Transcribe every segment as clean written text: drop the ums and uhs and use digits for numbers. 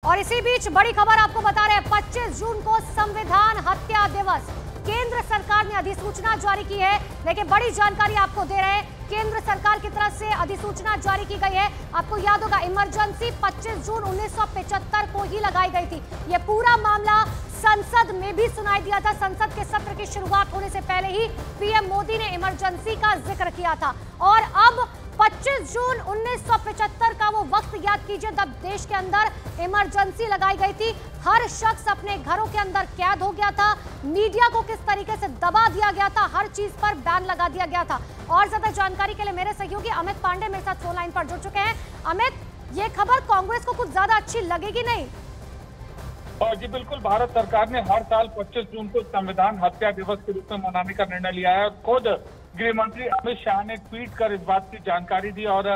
और इसी बीच बड़ी खबर आपको बता रहे हैं, 25 जून को संविधान हत्या दिवस। केंद्र सरकार ने अधिसूचना जारी की है, लेकिन बड़ी जानकारी आपको दे रहे हैं। केंद्र सरकार की तरफ से अधिसूचना जारी की गई है। आपको याद होगा, इमरजेंसी 25 जून 1975 को ही लगाई गई थी। यह पूरा मामला संसद में भी सुनाई दिया था। संसद के सत्र की शुरुआत होने से पहले ही पीएम मोदी ने इमरजेंसी का जिक्र किया था। और अब 25 जून 1975 का वो वक्त याद कीजिए जब देश के अंदर इमरजेंसी लगाई गई थी। हर शख्स अपने घरों के अंदर कैद हो गया था। मीडिया को किस तरीके से दबा दिया गया था, हर चीज पर बैन लगा दिया गया था। और ज्यादा जानकारी के लिए मेरे सहयोगी अमित पांडे मेरे साथ फोन लाइन पर जुड़ चुके हैं। अमित, ये खबर कांग्रेस को कुछ ज्यादा अच्छी लगेगी नहीं? और जी बिल्कुल, भारत सरकार ने हर साल 25 जून को संविधान हत्या दिवस के रूप में मनाने का निर्णय लिया है। खुद गृह मंत्री अमित शाह ने ट्वीट कर इस बात की जानकारी दी और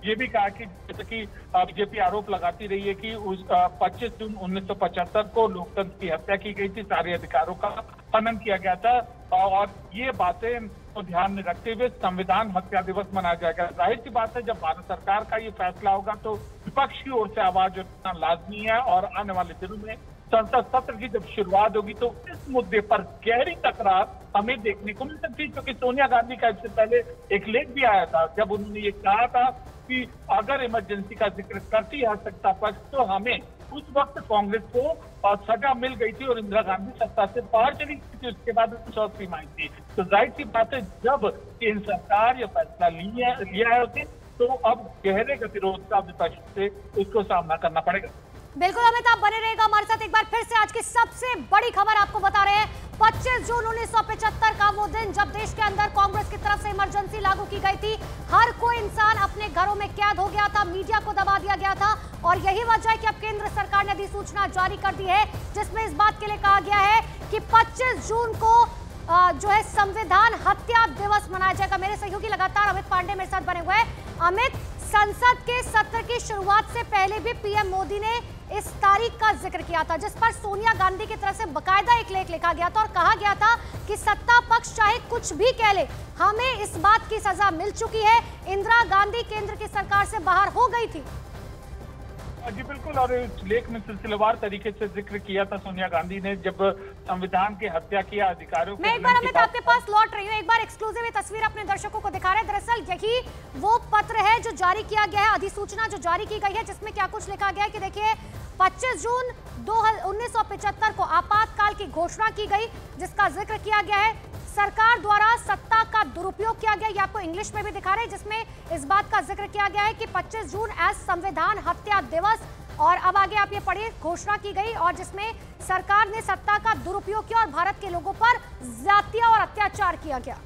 ये भी कहा कि जैसे कि बीजेपी आरोप लगाती रही है कि उस 25 जून 1975 को लोकतंत्र की हत्या की गई थी, सारे अधिकारों का हनन किया गया था। और ये बातें को ध्यान में रखते हुए संविधान हत्या दिवस मनाया जाएगा। जाहिर सी बात है, जब भारत सरकार का ये फैसला होगा तो विपक्ष की ओर से आवाज उठाना लाजमी है। और आने वाले दिनों में संसद सत्र की जब शुरुआत होगी तो इस मुद्दे पर गहरी तकरार हमें देखने को मिल सकती है, क्योंकि सोनिया गांधी का इससे पहले एक लेख भी आया था जब उन्होंने ये कहा था कि अगर इमरजेंसी का जिक्र करती है सत्ता पक्ष तो हमें उस वक्त कांग्रेस को सजा मिल गई थी और इंदिरा गांधी सत्ता से बाहर चली गई थी। उसके बाद चौथी मांग थी। तो जाहिर सी बात है, जब केंद्र सरकार यह फैसला लिया है उसे, तो अब गहरे गतिरोध का विपक्ष से उसको सामना करना पड़ेगा। बिल्कुल अमित, आप बने रहेगा हमारे साथ। एक बार फिर से आज की सबसे बड़ी खबर आपको बता रहे हैं, 25 जून 1975 का वो दिन जब देश के अंदर कांग्रेस की तरफ से इमरजेंसी लागू की गई थी। हर कोई इंसान अपने घरों में कैद हो गया था, मीडिया को दबा दिया गया था। और यही वजह है कि अब केंद्र सरकार ने अधिसूचना जारी कर दी है, जिसमें इस बात के लिए कहा गया है कि 25 जून को जो है संविधान हत्या दिवस मनाया जाएगा। मेरे सहयोगी लगातार अमित पांडे मेरे साथ बने हुए हैं। अमित, संसद के सत्र की शुरुआत से पहले भी पीएम मोदी ने इस तारीख का जिक्र किया था, जिस पर सोनिया गांधी की तरफ से बकायदा एक लेख लिखा गया था और कहा गया था कि सत्ता पक्ष चाहे कुछ भी कह ले, हमें इस बात की सजा मिल चुकी है। इंदिरा गांधी केंद्र की सरकार से बाहर हो गई थी। जी बिल्कुल, और इस लेख में सिलसिलेवार तरीके से जिक्र किया था सोनिया गांधी ने जब संविधान की हत्या किया अधिकारियों। मैं एक बार अमित आपके पास लौट रही हूँ, एक बार एक्सक्लूसिव ये तस्वीर अपने दर्शकों को दिखा रहे हैं। दरअसल यही वो पत्र है जो जारी किया गया है, अधिसूचना जो जारी की गई है, जिसमें क्या कुछ लिखा गया है कि देखिए 25 जून 1975 को आपातकाल की घोषणा की गई, जिसका जिक्र किया गया है। सरकार द्वारा सत्ता का दुरुपयोग किया गया, ये आपको इंग्लिश में भी दिखा रहे हैं, जिसमें इस बात का जिक्र किया गया है कि 25 जून एज संविधान हत्या दिवस। और अब आगे आप ये पढ़िए, घोषणा की गई और जिसमें सरकार ने सत्ता का दुरुपयोग किया और भारत के लोगों पर ज्यादतियां और अत्याचार किया गया।